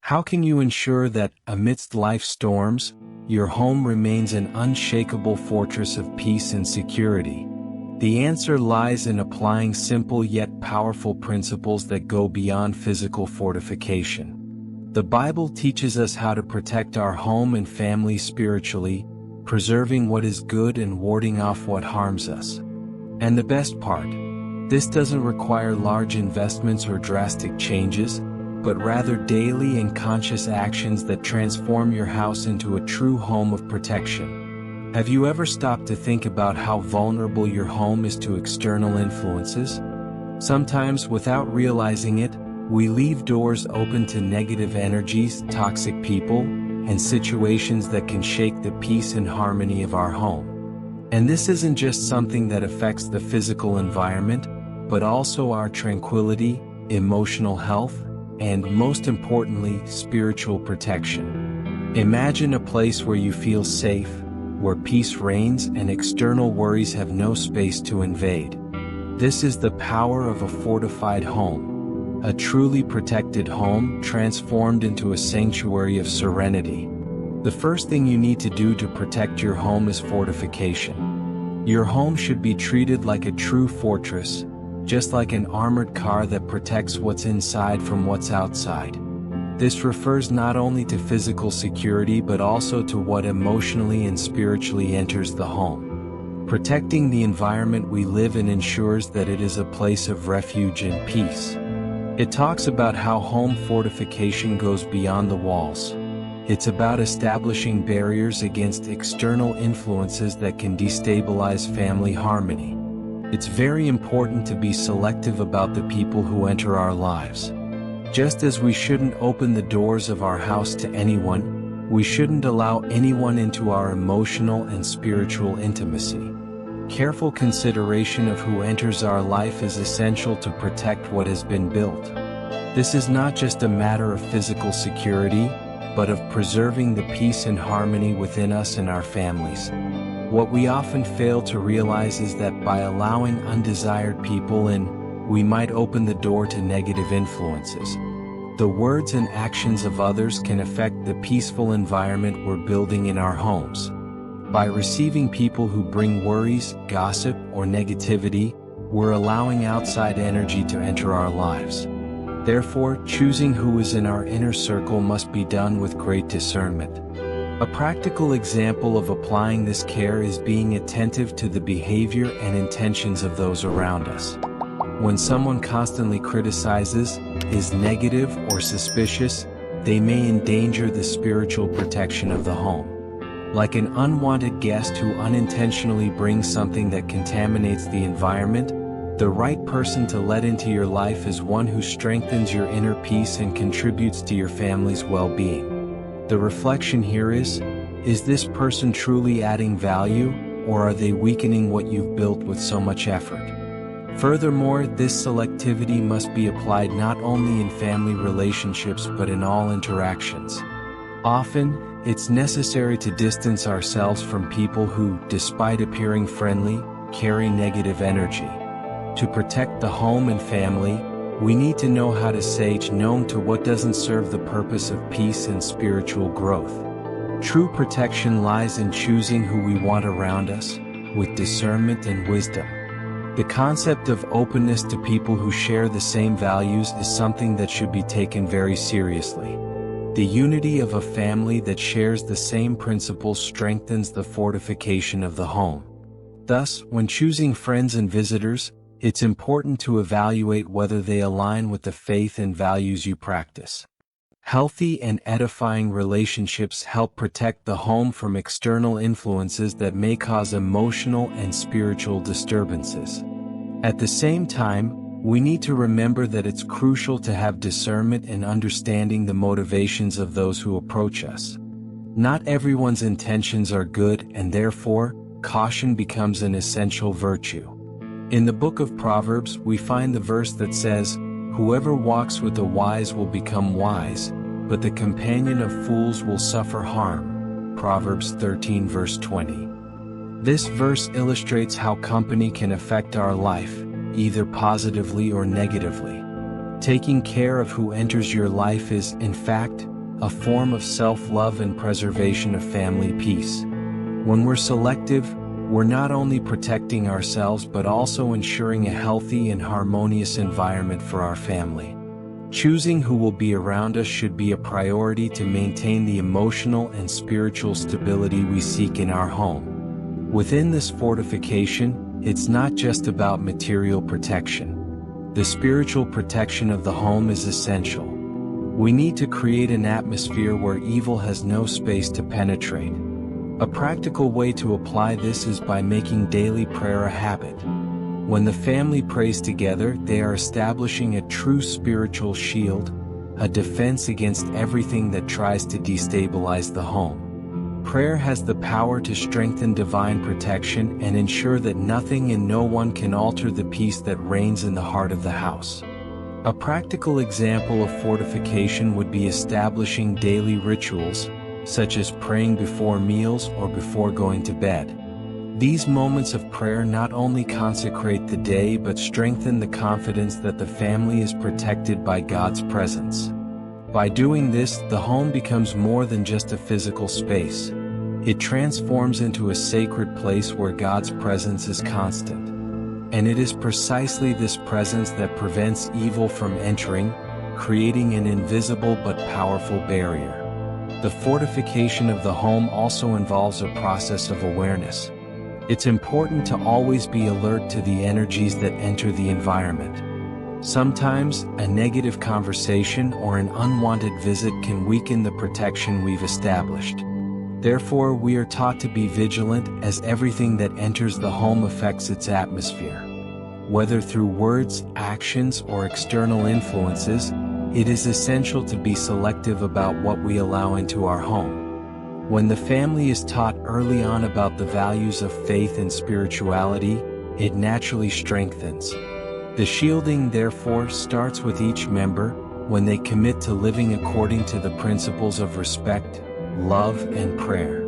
How can you ensure that, amidst life's storms, your home remains an unshakable fortress of peace and security? The answer lies in applying simple yet powerful principles that go beyond physical fortification. The Bible teaches us how to protect our home and family spiritually, preserving what is good and warding off what harms us. And the best part, this doesn't require large investments or drastic changes, but rather daily and conscious actions that transform your house into a true home of protection. Have you ever stopped to think about how vulnerable your home is to external influences? Sometimes, without realizing it, we leave doors open to negative energies, toxic people, and situations that can shake the peace and harmony of our home. And this isn't just something that affects the physical environment, but also our tranquility, emotional health, and most importantly, spiritual protection. Imagine a place where you feel safe, where peace reigns and external worries have no space to invade. This is the power of a fortified home, a truly protected home transformed into a sanctuary of serenity. The first thing you need to do to protect your home is fortification. Your home should be treated like a true fortress, just like an armored car that protects what's inside from what's outside. This refers not only to physical security but also to what emotionally and spiritually enters the home. Protecting the environment we live in ensures that it is a place of refuge and peace. It talks about how home fortification goes beyond the walls. It's about establishing barriers against external influences that can destabilize family harmony. It's very important to be selective about the people who enter our lives. Just as we shouldn't open the doors of our house to anyone, we shouldn't allow anyone into our emotional and spiritual intimacy. Careful consideration of who enters our life is essential to protect what has been built. This is not just a matter of physical security, but of preserving the peace and harmony within us and our families. What we often fail to realize is that by allowing undesired people in, we might open the door to negative influences. The words and actions of others can affect the peaceful environment we're building in our homes. By receiving people who bring worries, gossip, or negativity, we're allowing outside energy to enter our lives. Therefore, choosing who is in our inner circle must be done with great discernment. A practical example of applying this care is being attentive to the behavior and intentions of those around us. When someone constantly criticizes, is negative or suspicious, they may endanger the spiritual protection of the home. Like an unwanted guest who unintentionally brings something that contaminates the environment, the right person to let into your life is one who strengthens your inner peace and contributes to your family's well-being. The reflection here is this person truly adding value, or are they weakening what you've built with so much effort? Furthermore, this selectivity must be applied not only in family relationships but in all interactions. Often, it's necessary to distance ourselves from people who, despite appearing friendly, carry negative energy. To protect the home and family, we need to know how to say no to what doesn't serve the purpose of peace and spiritual growth. True protection lies in choosing who we want around us, with discernment and wisdom. The concept of openness to people who share the same values is something that should be taken very seriously. The unity of a family that shares the same principles strengthens the fortification of the home. Thus, when choosing friends and visitors, it's important to evaluate whether they align with the faith and values you practice. Healthy and edifying relationships help protect the home from external influences that may cause emotional and spiritual disturbances. At the same time, we need to remember that it's crucial to have discernment and understanding the motivations of those who approach us. Not everyone's intentions are good, and therefore, caution becomes an essential virtue. In the book of Proverbs, we find the verse that says, "Whoever walks with the wise will become wise, but the companion of fools will suffer harm." Proverbs 13 verse 20. This verse illustrates how company can affect our life, either positively or negatively. Taking care of who enters your life is, in fact, a form of self-love and preservation of family peace. When we're selective, we're not only protecting ourselves but also ensuring a healthy and harmonious environment for our family. Choosing who will be around us should be a priority to maintain the emotional and spiritual stability we seek in our home. Within this fortification, it's not just about material protection. The spiritual protection of the home is essential. We need to create an atmosphere where evil has no space to penetrate. A practical way to apply this is by making daily prayer a habit. When the family prays together, they are establishing a true spiritual shield, a defense against everything that tries to destabilize the home. Prayer has the power to strengthen divine protection and ensure that nothing and no one can alter the peace that reigns in the heart of the house. A practical example of fortification would be establishing daily rituals, such as praying before meals or before going to bed. These moments of prayer not only consecrate the day but strengthen the confidence that the family is protected by God's presence. By doing this, the home becomes more than just a physical space. It transforms into a sacred place where God's presence is constant. And it is precisely this presence that prevents evil from entering, creating an invisible but powerful barrier. The fortification of the home also involves a process of awareness. It's important to always be alert to the energies that enter the environment. Sometimes, a negative conversation or an unwanted visit can weaken the protection we've established. Therefore, we are taught to be vigilant, as everything that enters the home affects its atmosphere. Whether through words, actions, or external influences, it is essential to be selective about what we allow into our home. When the family is taught early on about the values of faith and spirituality, it naturally strengthens. The shielding, therefore, starts with each member, when they commit to living according to the principles of respect, love, and prayer.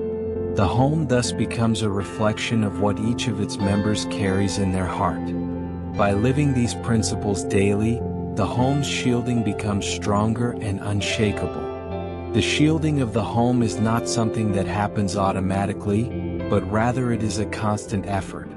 The home thus becomes a reflection of what each of its members carries in their heart. By living these principles daily, the home's shielding becomes stronger and unshakable. The shielding of the home is not something that happens automatically, but rather it is a constant effort.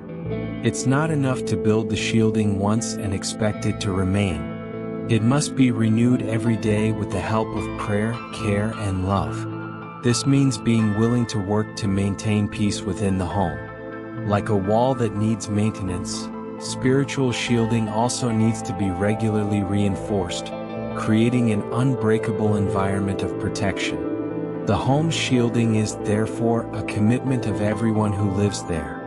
It's not enough to build the shielding once and expect it to remain. It must be renewed every day with the help of prayer, care, and love. This means being willing to work to maintain peace within the home. Like a wall that needs maintenance, spiritual shielding also needs to be regularly reinforced, creating an unbreakable environment of protection. The home's shielding is, therefore, a commitment of everyone who lives there.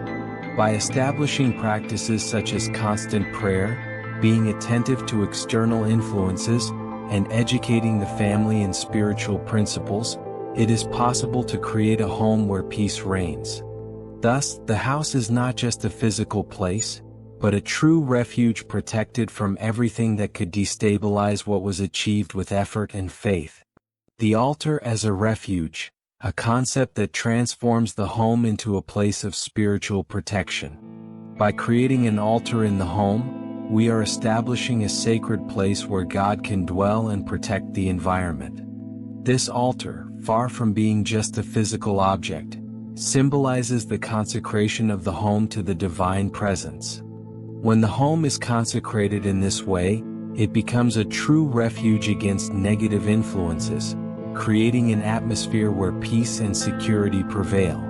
By establishing practices such as constant prayer, being attentive to external influences, and educating the family in spiritual principles, it is possible to create a home where peace reigns. Thus, the house is not just a physical place, but a true refuge protected from everything that could destabilize what was achieved with effort and faith. The altar as a refuge, a concept that transforms the home into a place of spiritual protection. By creating an altar in the home, we are establishing a sacred place where God can dwell and protect the environment. This altar, far from being just a physical object, symbolizes the consecration of the home to the divine presence. When the home is consecrated in this way, it becomes a true refuge against negative influences, creating an atmosphere where peace and security prevail.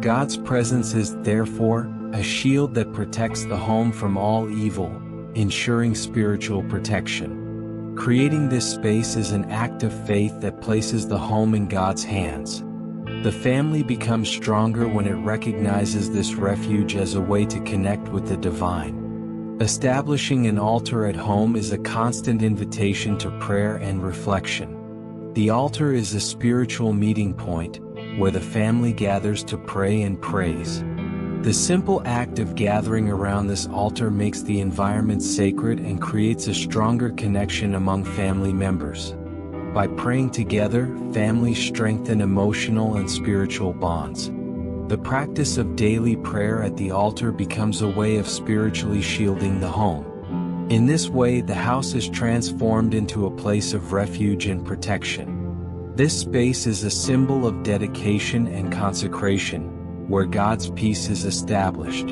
God's presence is, therefore, a shield that protects the home from all evil, ensuring spiritual protection. Creating this space is an act of faith that places the home in God's hands. The family becomes stronger when it recognizes this refuge as a way to connect with the divine. Establishing an altar at home is a constant invitation to prayer and reflection. The altar is a spiritual meeting point, where the family gathers to pray and praise. The simple act of gathering around this altar makes the environment sacred and creates a stronger connection among family members. By praying together, families strengthen emotional and spiritual bonds. The practice of daily prayer at the altar becomes a way of spiritually shielding the home. In this way, the house is transformed into a place of refuge and protection. This space is a symbol of dedication and consecration, where God's peace is established.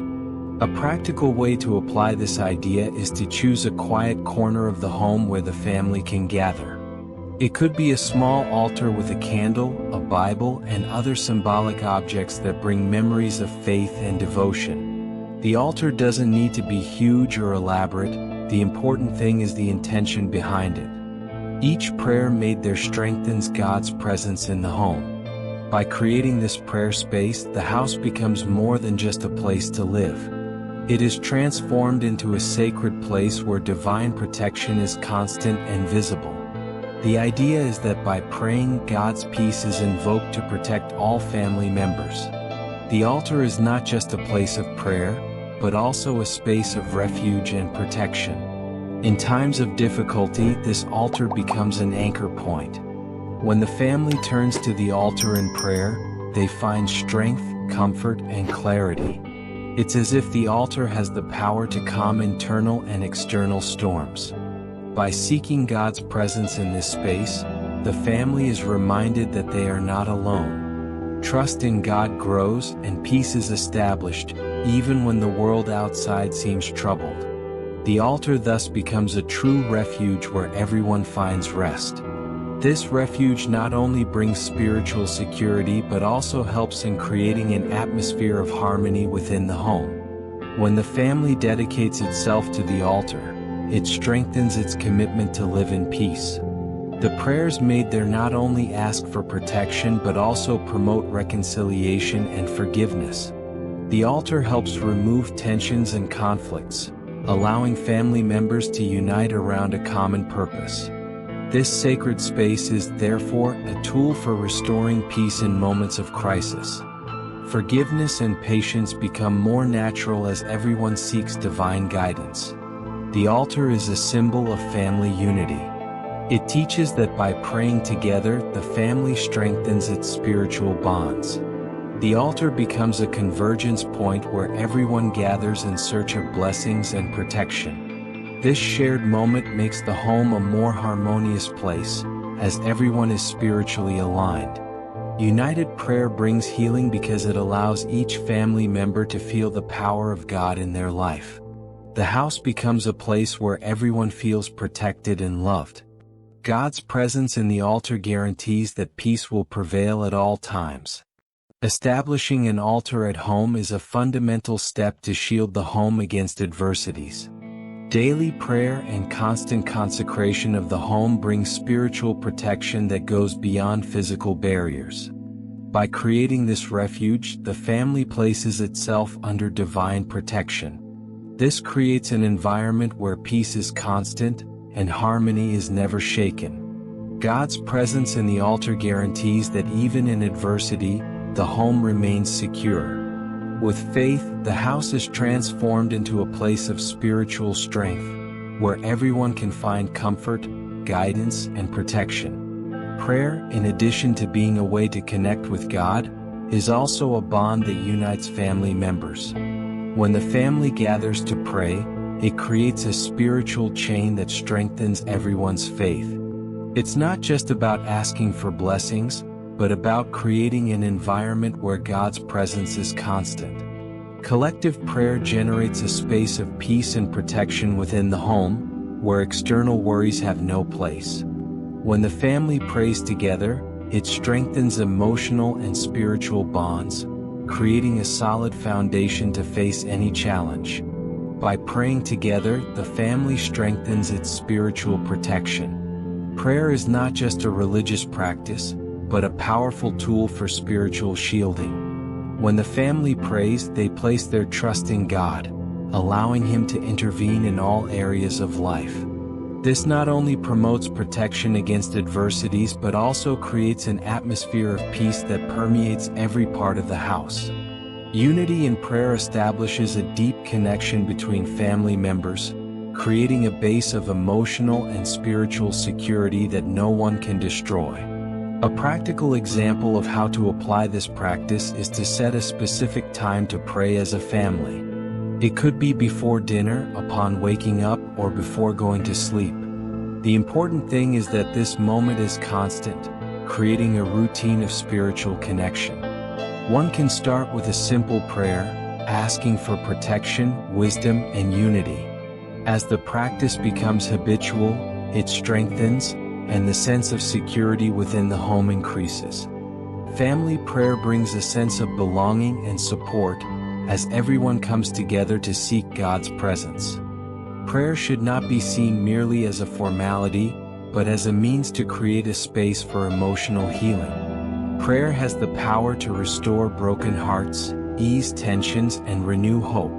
A practical way to apply this idea is to choose a quiet corner of the home where the family can gather. It could be a small altar with a candle, a Bible, and other symbolic objects that bring memories of faith and devotion. The altar doesn't need to be huge or elaborate, the important thing is the intention behind it. Each prayer made there strengthens God's presence in the home. By creating this prayer space, the house becomes more than just a place to live. It is transformed into a sacred place where divine protection is constant and visible. The idea is that by praying, God's peace is invoked to protect all family members. The altar is not just a place of prayer, but also a space of refuge and protection. In times of difficulty, this altar becomes an anchor point. When the family turns to the altar in prayer, they find strength, comfort, and clarity. It's as if the altar has the power to calm internal and external storms. By seeking God's presence in this space, the family is reminded that they are not alone. Trust in God grows and peace is established, even when the world outside seems troubled. The altar thus becomes a true refuge where everyone finds rest. This refuge not only brings spiritual security but also helps in creating an atmosphere of harmony within the home. When the family dedicates itself to the altar, it strengthens its commitment to live in peace. The prayers made there not only ask for protection but also promote reconciliation and forgiveness. The altar helps remove tensions and conflicts, allowing family members to unite around a common purpose. This sacred space is therefore a tool for restoring peace in moments of crisis. Forgiveness and patience become more natural as everyone seeks divine guidance. The altar is a symbol of family unity. It teaches that by praying together, the family strengthens its spiritual bonds. The altar becomes a convergence point where everyone gathers in search of blessings and protection. This shared moment makes the home a more harmonious place, as everyone is spiritually aligned. United prayer brings healing because it allows each family member to feel the power of God in their life. The house becomes a place where everyone feels protected and loved. God's presence in the altar guarantees that peace will prevail at all times. Establishing an altar at home is a fundamental step to shield the home against adversities. Daily prayer and constant consecration of the home brings spiritual protection that goes beyond physical barriers. By creating this refuge, the family places itself under divine protection. This creates an environment where peace is constant and harmony is never shaken. God's presence in the altar guarantees that even in adversity, the home remains secure. With faith, the house is transformed into a place of spiritual strength, where everyone can find comfort, guidance, and protection. Prayer, in addition to being a way to connect with God, is also a bond that unites family members. When the family gathers to pray, it creates a spiritual chain that strengthens everyone's faith. It's not just about asking for blessings, but about creating an environment where God's presence is constant. Collective prayer generates a space of peace and protection within the home, where external worries have no place. When the family prays together, it strengthens emotional and spiritual bonds, creating a solid foundation to face any challenge. By praying together, the family strengthens its spiritual protection. Prayer is not just a religious practice, but a powerful tool for spiritual shielding. When the family prays, they place their trust in God, allowing Him to intervene in all areas of life. This not only promotes protection against adversities but also creates an atmosphere of peace that permeates every part of the house. Unity in prayer establishes a deep connection between family members, creating a base of emotional and spiritual security that no one can destroy. A practical example of how to apply this practice is to set a specific time to pray as a family. It could be before dinner, upon waking up, or before going to sleep. The important thing is that this moment is constant, creating a routine of spiritual connection. One can start with a simple prayer, asking for protection, wisdom, and unity. As the practice becomes habitual, it strengthens, and the sense of security within the home increases. Family prayer brings a sense of belonging and support, as everyone comes together to seek God's presence. Prayer should not be seen merely as a formality, but as a means to create a space for emotional healing. Prayer has the power to restore broken hearts, ease tensions, and renew hope.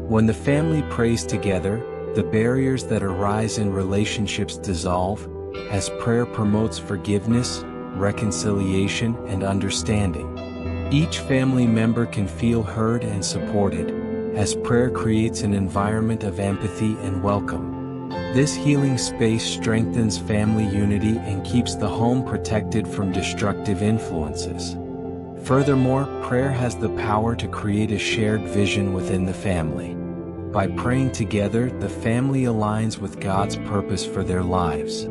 When the family prays together, the barriers that arise in relationships dissolve, as prayer promotes forgiveness, reconciliation, and understanding. Each family member can feel heard and supported, as prayer creates an environment of empathy and welcome. This healing space strengthens family unity and keeps the home protected from destructive influences. Furthermore, prayer has the power to create a shared vision within the family. By praying together, the family aligns with God's purpose for their lives.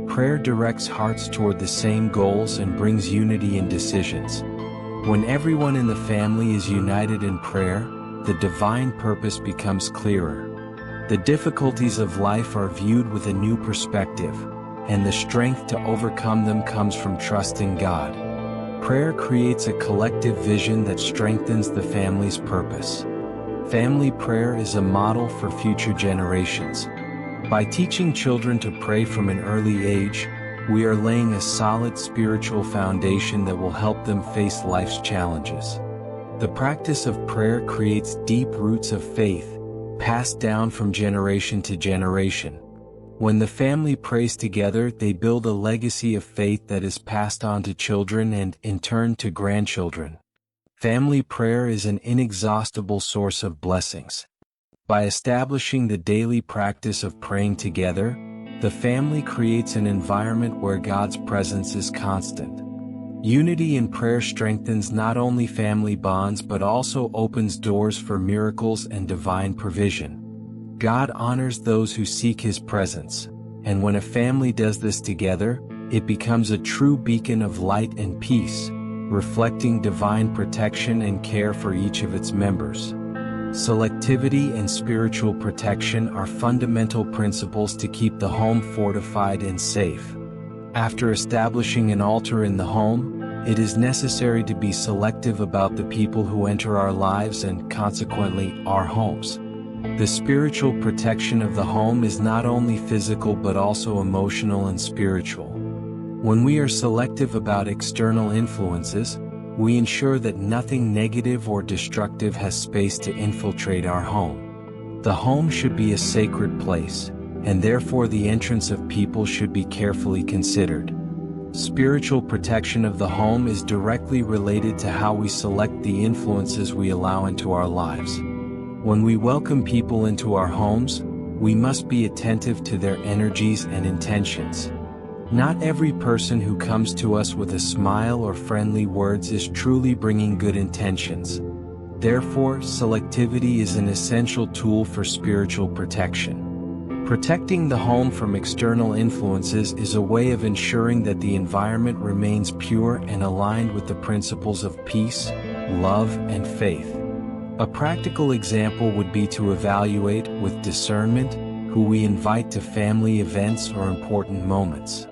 Prayer directs hearts toward the same goals and brings unity in decisions. When everyone in the family is united in prayer, the divine purpose becomes clearer. The difficulties of life are viewed with a new perspective, and the strength to overcome them comes from trusting God. Prayer creates a collective vision that strengthens the family's purpose. Family prayer is a model for future generations. By teaching children to pray from an early age, we are laying a solid spiritual foundation that will help them face life's challenges. The practice of prayer creates deep roots of faith, passed down from generation to generation. When the family prays together, they build a legacy of faith that is passed on to children and, in turn, to grandchildren. Family prayer is an inexhaustible source of blessings. By establishing the daily practice of praying together, the family creates an environment where God's presence is constant. Unity in prayer strengthens not only family bonds but also opens doors for miracles and divine provision. God honors those who seek His presence, and when a family does this together, it becomes a true beacon of light and peace, reflecting divine protection and care for each of its members. Selectivity and spiritual protection are fundamental principles to keep the home fortified and safe. After establishing an altar in the home, it is necessary to be selective about the people who enter our lives and, consequently, our homes. The spiritual protection of the home is not only physical but also emotional and spiritual. When we are selective about external influences, we ensure that nothing negative or destructive has space to infiltrate our home. The home should be a sacred place, and therefore the entrance of people should be carefully considered. Spiritual protection of the home is directly related to how we select the influences we allow into our lives. When we welcome people into our homes, we must be attentive to their energies and intentions. Not every person who comes to us with a smile or friendly words is truly bringing good intentions. Therefore, selectivity is an essential tool for spiritual protection. Protecting the home from external influences is a way of ensuring that the environment remains pure and aligned with the principles of peace, love, and faith. A practical example would be to evaluate, with discernment, who we invite to family events or important moments.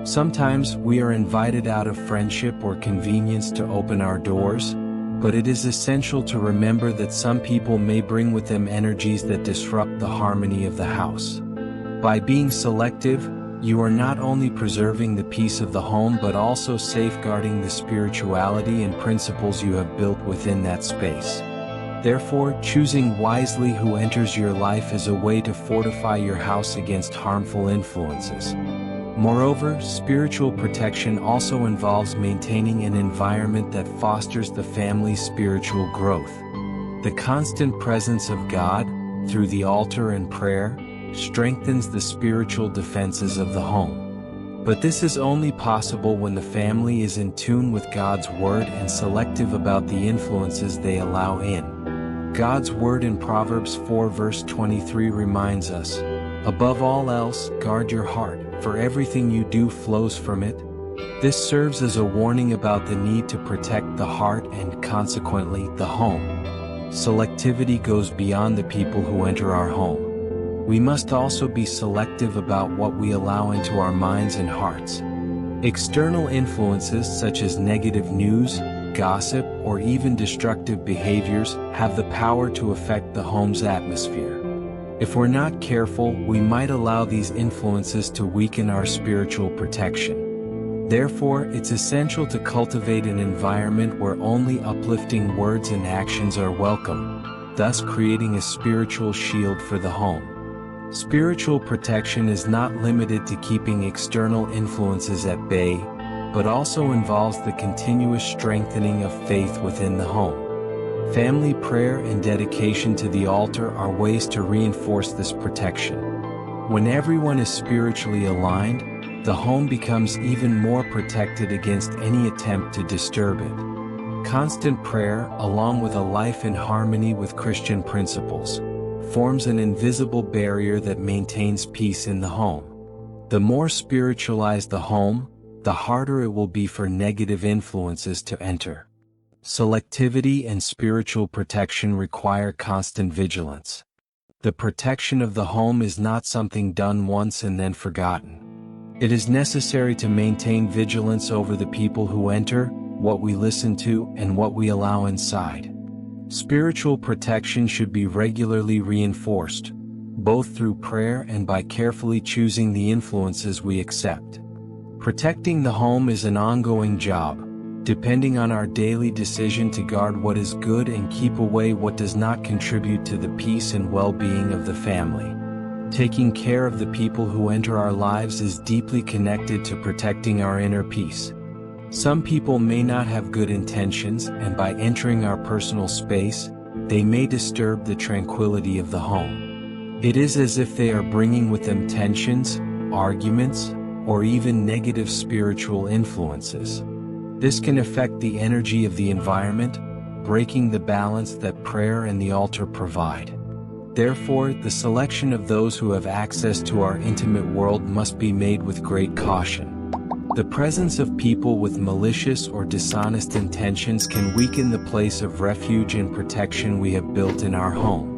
Sometimes we are invited out of friendship or convenience to open our doors, but it is essential to remember that some people may bring with them energies that disrupt the harmony of the house. By being selective, you are not only preserving the peace of the home but also safeguarding the spirituality and principles you have built within that space. Therefore, choosing wisely who enters your life is a way to fortify your house against harmful influences. Moreover, spiritual protection also involves maintaining an environment that fosters the family's spiritual growth. The constant presence of God, through the altar and prayer, strengthens the spiritual defenses of the home. But this is only possible when the family is in tune with God's Word and selective about the influences they allow in. God's Word in Proverbs 4 verse 23 reminds us, "Above all else, guard your heart, for everything you do flows from it." This serves as a warning about the need to protect the heart and, consequently, the home. Selectivity goes beyond the people who enter our home. We must also be selective about what we allow into our minds and hearts. External influences such as negative news, gossip, or even destructive behaviors have the power to affect the home's atmosphere. If we're not careful, we might allow these influences to weaken our spiritual protection. Therefore, it's essential to cultivate an environment where only uplifting words and actions are welcome, thus creating a spiritual shield for the home. Spiritual protection is not limited to keeping external influences at bay, but also involves the continuous strengthening of faith within the home. Family prayer and dedication to the altar are ways to reinforce this protection. When everyone is spiritually aligned, the home becomes even more protected against any attempt to disturb it. Constant prayer, along with a life in harmony with Christian principles, forms an invisible barrier that maintains peace in the home. The more spiritualized the home, the harder it will be for negative influences to enter. Selectivity and spiritual protection require constant vigilance. The protection of the home is not something done once and then forgotten. It is necessary to maintain vigilance over the people who enter, what we listen to, and what we allow inside. Spiritual protection should be regularly reinforced, both through prayer and by carefully choosing the influences we accept. Protecting the home is an ongoing job, depending on our daily decision to guard what is good and keep away what does not contribute to the peace and well-being of the family. Taking care of the people who enter our lives is deeply connected to protecting our inner peace. Some people may not have good intentions, and by entering our personal space, they may disturb the tranquility of the home. It is as if they are bringing with them tensions, arguments, or even negative spiritual influences. This can affect the energy of the environment, breaking the balance that prayer and the altar provide. Therefore, the selection of those who have access to our intimate world must be made with great caution. The presence of people with malicious or dishonest intentions can weaken the place of refuge and protection we have built in our home.